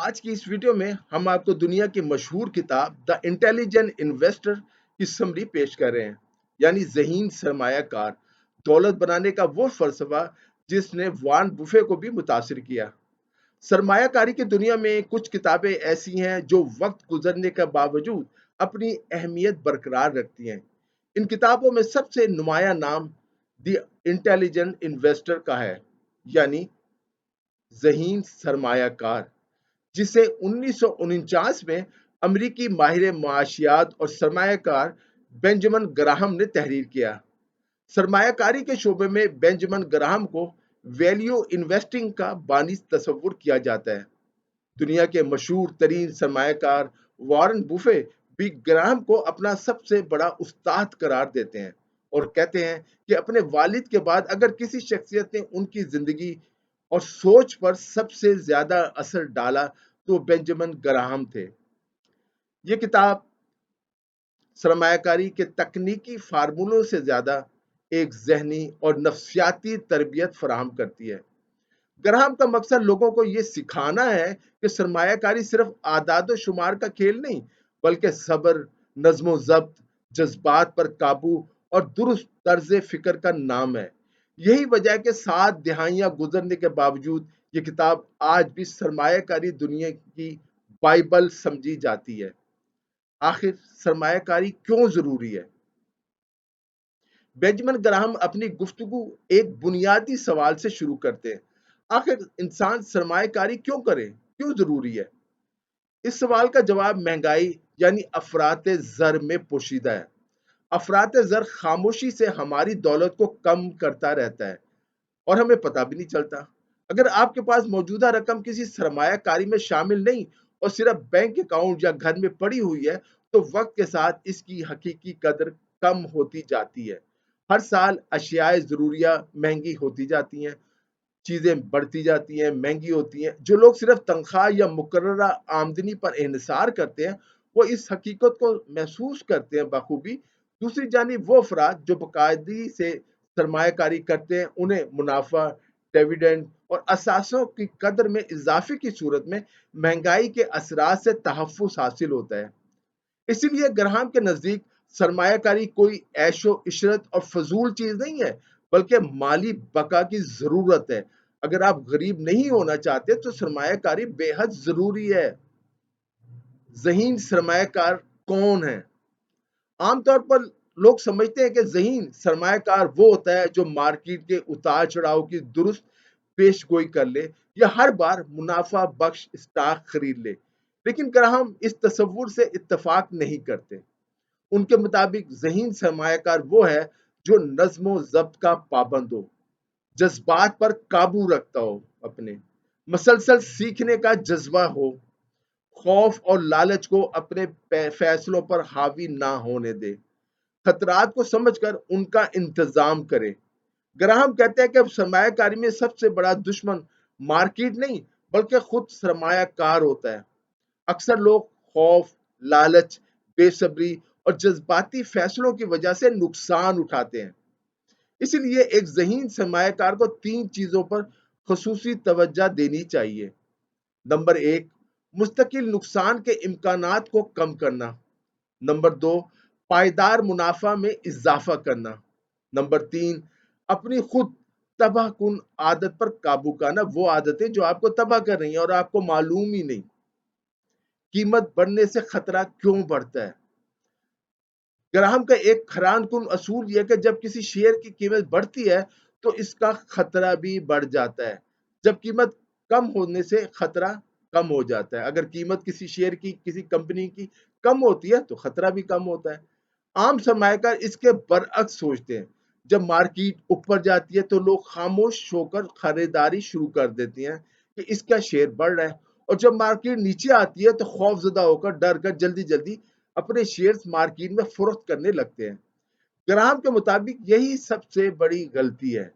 आज की इस वीडियो में हम आपको दुनिया की मशहूर किताब द इंटेलिजेंट इन्वेस्टर की समरी पेश कर रहे हैं। यानी ज़हीन सरमायाकार, दौलत बनाने का वो फलसफा जिसने वॉरेन बुफे को भी मुतासिर किया। सरमायाकारी की दुनिया में कुछ किताबें ऐसी हैं जो वक्त गुजरने के बावजूद अपनी अहमियत बरकरार रखती हैं। इन किताबों में सबसे नुमाया नाम द इंटेलिजेंट इन्वेस्टर का है, यानी ज़हीन सरमायाकार, जिसे 1949 में अमेरिकी माहिर माशियात और सरमायाकार बेंजामिन ग्राहम ने तहरीर किया। सरमायाकारी के शोबे में बेंजामिन ग्राहम को वैल्यू इन्वेस्टिंग का बानी तस्वुर किया जाता है। दुनिया के मशहूर तरीन सरमायाकार वॉरेन बुफे भी ग्राहम को अपना सबसे बड़ा उस्ताद करार देते हैं और कहते हैं कि अपने वालिद के बाद अगर किसी शख्सियत ने उनकी जिंदगी और सोच पर सबसे ज्यादा असर डाला तो बेंजामिन ग्राहम थे। ये किताब सरमायाकारी के तकनीकी फार्मूलों से ज्यादा एक जहनी और नफ्सियाती तरबियत फराहम करती है। ग्राहम का मकसद लोगों को ये सिखाना है कि सरमायाकारी सिर्फ आदाद शुमार का खेल नहीं, बल्कि सब्र, नज्म ज़ब्त, जज्बात पर काबू और दुरुस्त तर्ज फिक्र का नाम है। यही वजह है कि 7 दिहाइयां गुजरने के बावजूद ये किताब आज भी सरमायाकारी दुनिया की बाइबल समझी जाती है। आखिर सरमायाकारी क्यों जरूरी है? बेंजामिन ग्राहम अपनी गुफ्तगू एक बुनियादी सवाल से शुरू करते हैं। आखिर इंसान सरमायाकारी क्यों करे, क्यों जरूरी है? इस सवाल का जवाब महंगाई यानी अफरात ज़र में पोशीदा है। अफरात ज़र खामोशी से हमारी दौलत को कम करता रहता है और हमें पता भी नहीं चलता। अगर आपके पास मौजूदा रकम किसी सरमायाकारी में शामिल नहीं और सिर्फ बैंक अकाउंट या घर में पड़ी हुई है, तो वक्त के साथ इसकी हकीकी कदर कम होती जाती है। हर साल अशियाए ज़रूरिया महंगी होती जाती हैं, चीज़ें बढ़ती जाती हैं, महंगी होती हैं। जो लोग सिर्फ तनख्वाह या मुकर्ररा आमदनी पर इन्हिसार करते हैं, वो इस हकीकत को महसूस करते हैं बखूबी। दूसरी जानिब वो अफराद जो बाकायदगी से सरमायाकारी करते हैं, उन्हें मुनाफा, डिविडेंड और असासों की कदर में इजाफे की सूरत में महंगाई के असरात से तहफ़्फ़ुज़ हासिल होता है। इसीलिए ग्राहम के नज़दीक सरमायाकारी कोई ऐशो इशरत और फजूल चीज़ नहीं है, बल्कि माली बका की ज़रूरत है। अगर आप गरीब नहीं होना चाहते तो सरमायाकारी बेहद ज़रूरी है। ज़हीन सरमायाकार कौन है? आमतौर पर लोग समझते हैं कि ज़हीन सरमायाकार वो होता है जो मार्केट के उतार चढ़ाव की दुरुस्त पेशगोई कर ले या हर बार मुनाफा बख्श स्टॉक खरीद ले। लेकिन ग्राहम इस तस्वुर से इत्तफाक नहीं करते। उनके मुताबिक ज़हीन सरमायाकार वो है जो नज़्म ज़ब्त का पाबंद हो, जज्बात पर काबू रखता हो, अपने मसलसल सीखने का जज्बा हो, खौफ और लालच को अपने फैसलों पर हावी ना होने दे, खतरात को समझकर उनका इंतजाम करे। ग्राहम कहते हैं कि सरमायाकारी में सबसे बड़ा दुश्मन मार्केट नहीं, बल्कि खुद सरमायाकार होता है। अक्सर लोग खौफ, लालच, बेसब्री और जज्बाती फैसलों की वजह से नुकसान उठाते हैं। इसलिए एक ज़हीन सरमायाकार को 3 चीज़ों पर ख़ुसूसी तवज्जो देनी चाहिए। नंबर 1, मुस्तकिल नुकसान के इम्कानात को कम करना। नंबर 2, पायदार मुनाफा में इजाफा करना। नंबर 3, अपनी खुद तबाहकुन आदत पर काबू करना, वो आदतें जो आपको तबाह कर रही हैं और आपको मालूम ही नहीं। कीमत बढ़ने से खतरा क्यों बढ़ता है? ग्राहम का एक हैरानकुन असूल यह है कि जब किसी शेयर की कीमत बढ़ती है तो इसका खतरा भी बढ़ जाता है। जब कीमत कम होने से खतरा कम हो जाता है। अगर कीमत किसी शेयर की, किसी कंपनी की कम होती है तो खतरा भी कम होता है। आम सरमायाकार इसके बरअक्स सोचते हैं। जब मार्केट ऊपर जाती है तो लोग खामोश होकर खरीदारी शुरू कर देते हैं कि इसका शेयर बढ़ रहा है, और जब मार्केट नीचे आती है तो खौफजदा होकर, डर कर जल्दी जल्दी अपने शेयर्स मार्केट में फरोख्त करने लगते हैं। ग्राहम के मुताबिक यही सबसे बड़ी गलती है।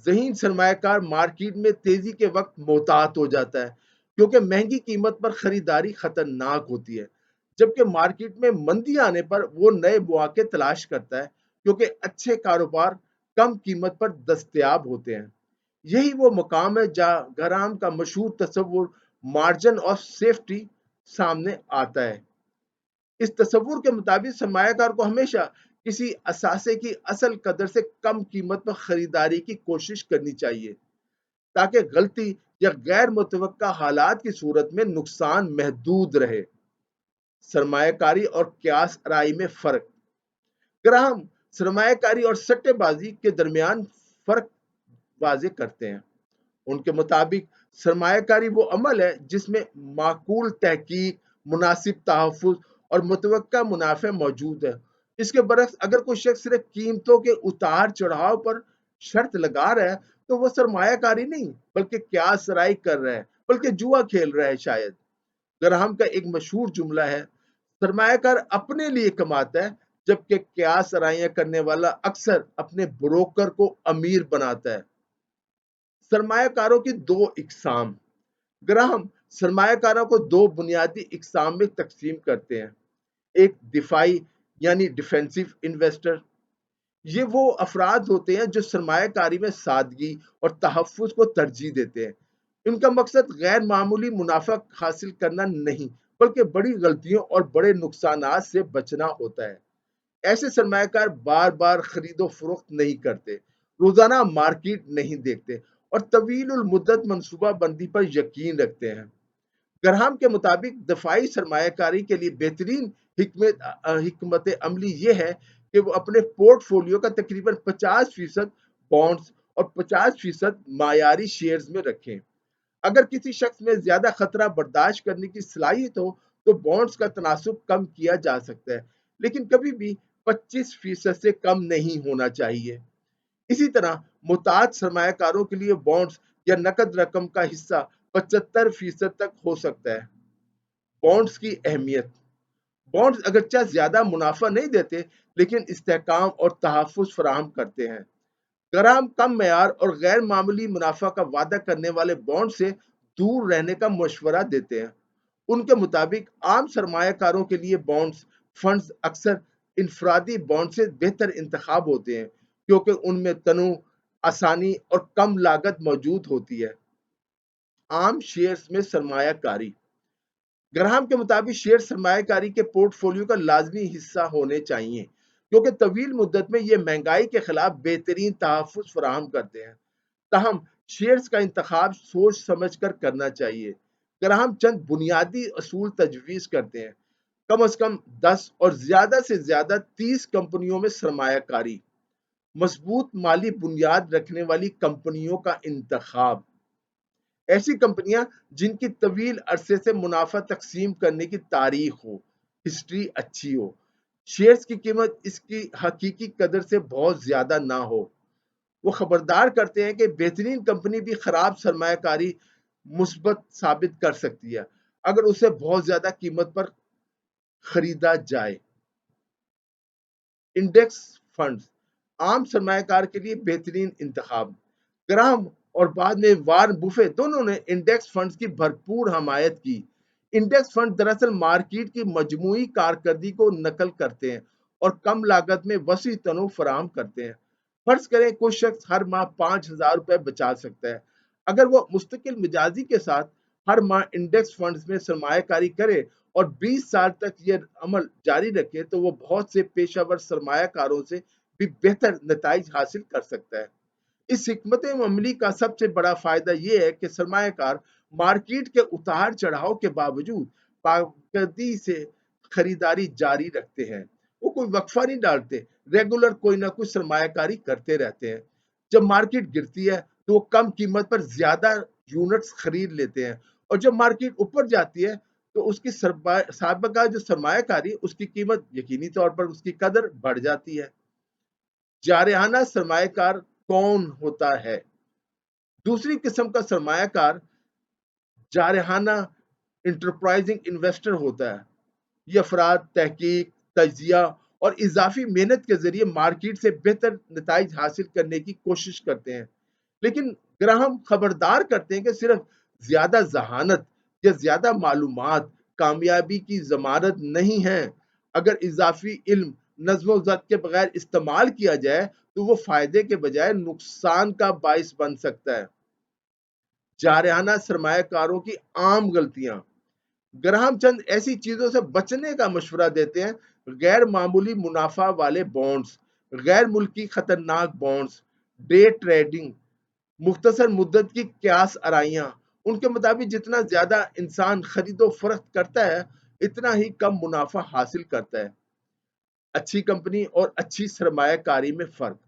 ज़हीन सरमायाकार मार्केट में तेजी के वक्त मोहतात हो जाता है, क्योंकि महंगी कीमत पर खरीदारी खतरनाक होती है, जबकि मार्केट में मंदी आने पर वो नए मौके तलाश करता है, क्योंकि अच्छे कारोबार कम कीमत पर दस्तयाब होते हैं। यही वो मुकाम है जहाँ ग्राहम का मशहूर तस्वुर مارجن آف سیفٹی سامنے آتا ہے۔ اس تصور کے مطابق سرمایہ کار کو ہمیشہ کسی اثاثے کی اصل قدر سے کم قیمت پر خریداری کی کوشش کرنی چاہیے تاکہ غلطی یا غیر متوقع حالات کی صورت میں نقصان محدود رہے۔ سرمایہ کاری اور قیاس آرائی میں فرق۔ گراہم سرمایہ کاری اور سٹے بازی کے درمیان فرق واضح کرتے ہیں۔ ان کے مطابق سرمایہ کاری وہ عمل ہے جس میں معقول تحقیق، مناسب تحفظ اور متوقع منافع موجود ہے۔ اس کے برعکس اگر کوئی شخص صرف قیمتوں کے اتار چڑھاؤ پر شرط لگا رہا ہے تو وہ سرمایہ کاری نہیں بلکہ قیاس آرائی کر رہا ہے، بلکہ جوا کھیل رہا ہے شاید۔ گراہم کا ایک مشہور جملہ ہے، سرمایہ کار اپنے لیے کماتا ہے جبکہ قیاس آرائیاں کرنے والا اکثر اپنے بروکر کو امیر بناتا ہے۔ سرمایہ کاروں کی دو اقسام۔ گراہم سرمایہ کاروں کو دو بنیادی اقسام میں تقسیم کرتے ہیں۔ ایک دفاعی یعنی ڈیفینسو انویسٹر، یہ وہ افراد ہوتے ہیں جو سرمایہ کاری میں سادگی اور تحفظ کو ترجیح دیتے ہیں۔ ان کا مقصد غیر معمولی منافع حاصل کرنا نہیں بلکہ بڑی غلطیوں اور بڑے نقصانات سے بچنا ہوتا ہے۔ ایسے سرمایہ کار بار بار خرید و فروخت نہیں کرتے، روزانہ مارکیٹ نہیں دیکھتے اور طویل المدت منصوبہ بندی پر یقین رکھتے ہیں۔ گرہام کے مطابق دفاعی سرمایہ کاری کے لیے بہترین حکمت عملی یہ ہے کہ وہ اپنے پورٹ فولیو کا تقریباً 50% بانڈز اور 50% معیاری شیئرز میں رکھیں۔ اگر کسی شخص میں زیادہ خطرہ برداشت کرنے کی صلاحیت ہو تو بانڈز کا تناسب کم کیا جا سکتا ہے، لیکن کبھی بھی 25% سے کم نہیں ہونا چاہیے۔ اسی طرح محتاط سرمایہ کاروں کے لیے بانڈز یا نقد رقم کا حصہ 75% تک ہو سکتا ہے۔ بانڈز کی اہمیت۔ بانڈز اگرچہ زیادہ منافع نہیں دیتے لیکن استحکام اور تحفظ فراہم کرتے ہیں۔ گراہم کم معیار اور غیر معمولی منافع کا وعدہ کرنے والے بانڈ سے دور رہنے کا مشورہ دیتے ہیں۔ ان کے مطابق عام سرمایہ کاروں کے لیے بانڈز فنڈز اکثر انفرادی بانڈ سے بہتر انتخاب ہوتے ہیں کیونکہ ان میں تنوع، آسانی اور کم لاگت موجود ہوتی ہے۔ عام شیئرز میں سرمایہ کاری۔ گراہم کے مطابق شیئر سرمایہ کاری کے پورٹ فولیو کا لازمی حصہ ہونے چاہیے کیونکہ طویل مدت میں یہ مہنگائی کے خلاف بہترین تحفظ فراہم کرتے ہیں۔ تاہم شیئرز کا انتخاب سوچ سمجھ کر کرنا چاہیے۔ گراہم چند بنیادی اصول تجویز کرتے ہیں۔ کم از کم 10 اور زیادہ سے زیادہ 30 کمپنیوں میں سرمایہ کاری، مضبوط مالی بنیاد رکھنے والی کمپنیوں کا انتخاب، ایسی کمپنیاں جن کی طویل عرصے سے منافع تقسیم کرنے کی تاریخ ہو، ہسٹری اچھی ہو، شیئرز کی قیمت اس کی حقیقی قدر سے بہت زیادہ نہ ہو۔ وہ خبردار کرتے ہیں کہ بہترین کمپنی بھی خراب سرمایہ کاری مثبت ثابت کر سکتی ہے اگر اسے بہت زیادہ قیمت پر خریدا جائے۔ انڈیکس فنڈز عام سرمایہ کار کے لیے بہترین انتخاب۔ گراہم اور بعد میں وارن بفیٹ دونوں نے انڈیکس فنڈز کی بھرپور حمایت کی۔ انڈیکس فنڈ دراصل مارکیٹ کی مجموعی کارکردگی کو نقل کرتے ہیں اور کم لاگت میں وسیع تنوع فراہم کرتے ہیں۔ فرض کریں کوئی شخص ہر ماہ 5,000 روپے بچا سکتا ہے۔ اگر وہ مستقل مزاجی کے ساتھ ہر ماہ انڈیکس فنڈز میں سرمایہ کاری کرے اور 20 سال تک یہ عمل جاری رکھے تو وہ بہت سے پیشہ ور سرمایہ کاروں سے بھی بہتر نتائج حاصل کر سکتا ہے۔ اس حکمت عملی کا سب سے بڑا فائدہ یہ ہے کہ سرمایہ کار مارکیٹ کے اتار چڑھاؤ کے باوجود باقاعدگی سے خریداری جاری رکھتے ہیں۔ وہ کوئی وقفہ نہیں ڈالتے، ریگولر کوئی نہ کوئی سرمایہ کاری کرتے رہتے ہیں۔ جب مارکیٹ گرتی ہے تو وہ کم قیمت پر زیادہ یونٹس خرید لیتے ہیں اور جب مارکیٹ اوپر جاتی ہے تو اس کی سابقہ جو سرمایہ کاری اس کی قیمت یقینی طور پر اس کی قدر بڑھ جاتی ہے۔ جارحانہ سرمایہ کار کون ہوتا ہے؟ دوسری قسم کا سرمایہ کار جارحانہ انٹرپرائزنگ انویسٹر ہوتا ہے۔ یہ افراد تحقیق، تجزیہ اور اضافی محنت کے ذریعے مارکیٹ سے بہتر نتائج حاصل کرنے کی کوشش کرتے ہیں، لیکن گراہم خبردار کرتے ہیں کہ صرف زیادہ ذہانت یا زیادہ معلومات کامیابی کی ضمانت نہیں ہیں۔ اگر اضافی علم نظم و ضبط کے بغیر استعمال کیا جائے تو وہ فائدے کے بجائے نقصان کا باعث بن سکتا ہے۔ जारहाना सरमायाकारों की आम गलतियां। ग्राहम चंद ऐसी चीजों से बचने का मशवरा देते हैं: गैर मामूली मुनाफा वाले बॉन्ड्स, गैर मुल्की खतरनाक बॉन्ड्स, डे ट्रेडिंग, मुख्तसर मुद्दत की क्यास आराइयां। उनके मुताबिक जितना ज्यादा इंसान खरीदो फरोख्त करता है, इतना ही कम मुनाफा हासिल करता है। अच्छी कंपनी और अच्छी सरमायाकारी में फर्क।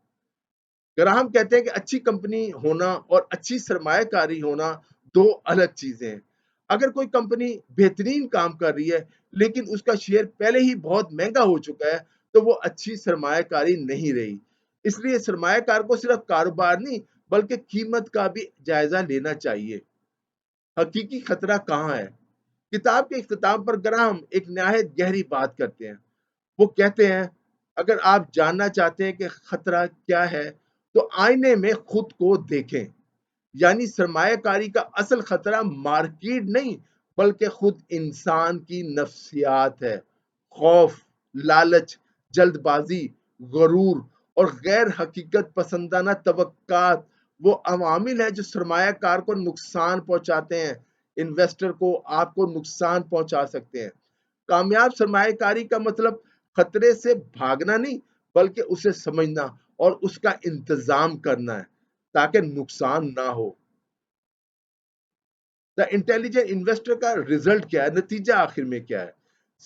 ग्राहम कहते हैं कि अच्छी कंपनी होना और अच्छी सरमायाकारी होना दो अलग चीजें हैं। अगर कोई कंपनी बेहतरीन काम कर रही है लेकिन उसका शेयर पहले ही बहुत महंगा हो चुका है, तो वो अच्छी सरमायाकारी नहीं रही। इसलिए सरमायाकार को सिर्फ कारोबार नहीं बल्कि कीमत का भी जायजा लेना चाहिए। हकीकी खतरा कहाँ है? किताब के इख्तिताम पर ग्राहम एक निहायत गहरी बात करते हैं। वो कहते हैं, अगर आप जानना चाहते हैं कि खतरा क्या है, तो आईने में खुद को देखें। यानी सरमायाकारी का असल खतरा मार्केट नहीं बल्कि खुद इंसान की नफ्सियात है। खौफ, लालच, जल्दबाजी, गरूर और गैर हकीकत पसंदाना तवक्कात वो अवामिल हैं जो सरमायाकार को नुकसान पहुंचाते हैं, इन्वेस्टर को, आपको नुकसान पहुंचा सकते हैं। कामयाब सरमायाकारी का मतलब खतरे से भागना नहीं बल्कि उसे समझना और उसका इंतजाम करना है ताकि नुकसान ना हो। द इंटेलिजेंट इन्वेस्टर का रिजल्ट क्या है, नतीजा आखिर में क्या है?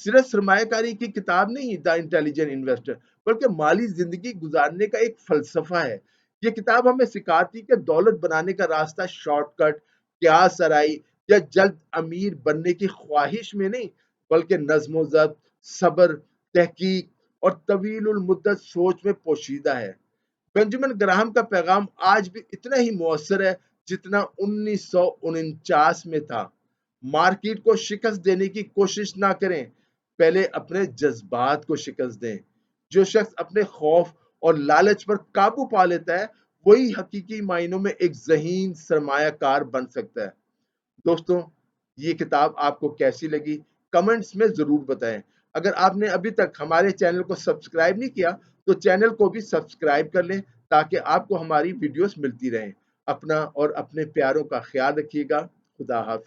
सिर्फ सरमायाकारी की किताब नहीं द इंटेलिजेंट इन्वेस्टर, बल्कि माली जिंदगी गुजारने का एक फलसफा है। ये किताब हमें सिखाती कि दौलत बनाने का रास्ता शॉर्टकट, क्या सराई या जल्द अमीर बनने की ख्वाहिश में नहीं बल्कि नज्म ज़ब्त, सब्र, तहकीक और तवील मुद्दत सोच में पोशीदा है। बेंजामिन ग्राहम का पैगाम आज भी इतना ही मुअस्सर है जितना 1949 में था। मार्केट को शिकस्त देने की कोशिश ना करें, पहले अपने जज्बात को शिकस्त दें। जो शख्स अपने खौफ और लालच पर काबू पा लेता है, वही हकीकी मायनों में एक ज़हीन सरमायाकार बन सकता है। दोस्तों, ये किताब आपको कैसी लगी कमेंट्स में ज़रूर बताएं। अगर आपने अभी तक हमारे चैनल को सब्सक्राइब नहीं किया तो चैनल को भी सब्सक्राइब कर लें ताकि आपको हमारी वीडियोस मिलती रहें। अपना और अपने प्यारों का ख्याल रखिएगा। खुदा हाफिज।